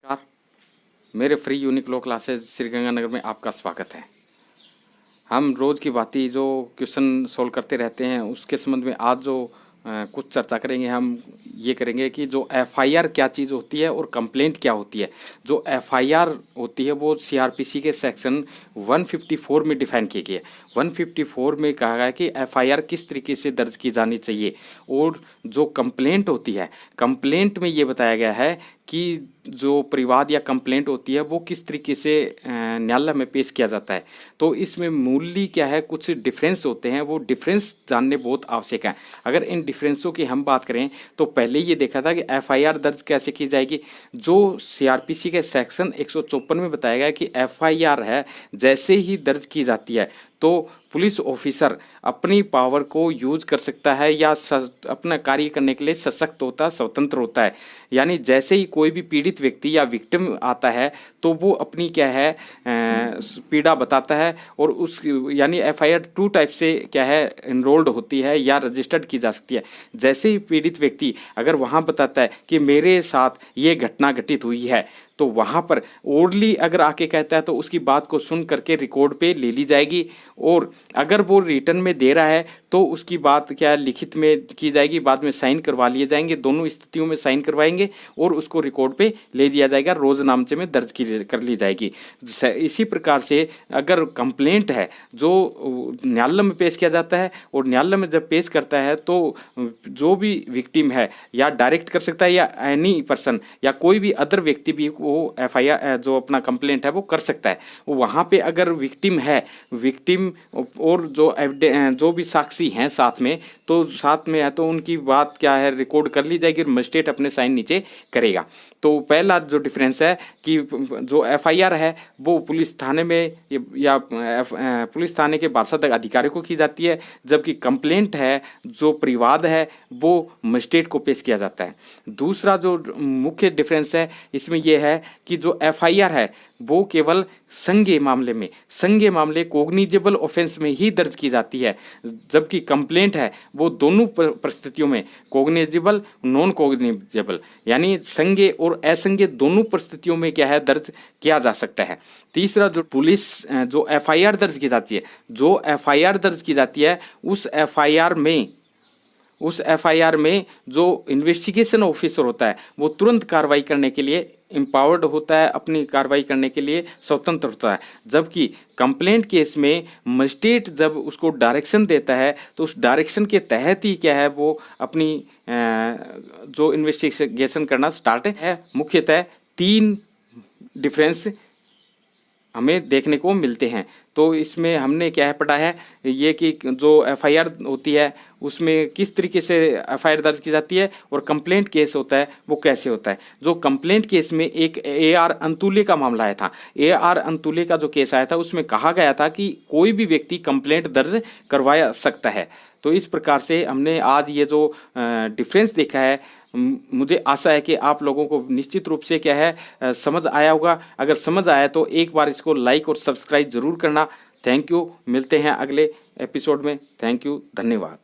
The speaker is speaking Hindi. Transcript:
नमस्कार। मेरे free unique law classes Sriganganagar में आपका स्वागत है। हम रोज़ की भांति जो क्वेश्चन सॉल्व करते रहते हैं उसके संबंध में आज जो कुछ चर्चा करेंगे। हम ये करेंगे कि जो एफआईआर क्या चीज़ होती है और कंप्लेंट क्या होती है। जो एफआईआर होती है वो सीआरपीसी के सेक्शन 154 में डिफाइन की गई है। 154 में कहा गया है कि एफआईआर किस तरीके से दर्ज की जानी चाहिए, और जो कंप्लेंट होती है, कंप्लेंट में ये बताया गया है कि जो परिवाद या कंप्लेंट होती है वो किस तरीके से न्यायालय में पेश किया जाता है। तो इसमें मूल्य क्या है, कुछ डिफरेंस होते हैं, वो डिफरेंस जानने बहुत आवश्यक है। अगर इन डिफरेंसों की हम बात करें तो पहले ये देखा था कि एफआईआर दर्ज कैसे की जाएगी। जो सीआरपीसी के सेक्शन 154 में बताया गया है कि एफआईआर है जैसे ही दर्ज की जाती है तो पुलिस ऑफिसर अपनी पावर को यूज कर सकता है या अपना कार्य करने के लिए सशक्त होता है, स्वतंत्र होता है। यानी जैसे ही कोई भी पीड़ित व्यक्ति या विक्टिम आता है तो वो अपनी क्या है पीड़ा बताता है, और उस यानी एफआईआर 2 टाइप से क्या है इनरोल्ड होती है या रजिस्टर्ड की जा सकती है। जैसे ही पीड़ित व्यक्ति अगर वहाँ बताता है कि मेरे साथ ये घटना घटित हुई है, तो वहाँ पर ओरली अगर आके कहता है तो उसकी बात को सुन करके रिकॉर्ड पे ले ली जाएगी, और अगर वो रिटर्न में दे रहा है तो उसकी बात क्या लिखित में की जाएगी, बाद में साइन करवा लिए जाएंगे। दोनों स्थितियों में साइन करवाएंगे और उसको रिकॉर्ड पे ले दिया जाएगा, रोजनामचे में दर्ज कर ली जाएगी। इसी प्रकार से अगर कंप्लेंट है जो न्यायालय में पेश किया जाता है, और न्यायालय में जब पेश करता है तो जो भी विक्टिम है या डायरेक्ट कर सकता है या एनी पर्सन या कोई भी अदर व्यक्ति भी वो एफआईआर जो अपना कंप्लेंट है वो कर सकता है। वहाँ पे अगर विक्टिम है, विक्टिम और जो भी साक्षी हैं साथ में, तो साथ में है तो उनकी बात क्या है रिकॉर्ड कर ली जाएगी और मजिस्ट्रेट अपने साइन नीचे करेगा। तो पहला जो डिफरेंस है कि जो एफआईआर है वो पुलिस थाने में या पुलिस थाने के बारसद अधिकारी को की जाती है, जबकि कंप्लेंट है जो परिवाद है वो मजिस्ट्रेट को पेश किया जाता है। दूसरा जो मुख्य डिफरेंस है इसमें यह है कि जो एफआईआर है वो केवल संज्ञेय मामले कोग्निजेबल ऑफेंस में ही दर्ज की जाती है, जबकि कंप्लेंट है वो दोनों परिस्थितियों में कोग्निजेबल नॉन कोग्निजेबल यानी संज्ञेय और असंज्ञेय दोनों परिस्थितियों में क्या है दर्ज किया जा सकता है। तीसरा जो पुलिस जो एफआईआर दर्ज की जाती है, जो एफआईआर दर्ज की जाती है उस एफआईआर में जो इन्वेस्टिगेशन ऑफिसर होता है वो तुरंत कार्रवाई करने के लिए एम्पावर्ड होता है, अपनी कार्रवाई करने के लिए स्वतंत्र होता है। जबकि कंप्लेंट केस में मजिस्ट्रेट जब उसको डायरेक्शन देता है तो उस डायरेक्शन के तहत ही क्या है वो अपनी जो इन्वेस्टिगेशन करना स्टार्ट है। मुख्यतः 3 डिफरेंस हमें देखने को मिलते हैं। तो इसमें हमने क्या है पढ़ा है ये कि जो एफआईआर होती है उसमें किस तरीके से एफआईआर दर्ज की जाती है, और कंप्लेंट केस होता है वो कैसे होता है। जो कंप्लेंट केस में एक AR अंतुल्य का मामला आया था, AR अंतुल्य का जो केस आया था उसमें कहा गया था कि कोई भी व्यक्ति कंप्लेंट दर्ज करवाया सकता है। तो इस प्रकार से हमने आज ये जो डिफरेंस देखा है, मुझे आशा है कि आप लोगों को निश्चित रूप से क्या है समझ आया होगा। अगर समझ आया तो एक बार इसको लाइक और सब्सक्राइब जरूर करना। थैंक यू, मिलते हैं अगले एपिसोड में। थैंक यू, धन्यवाद।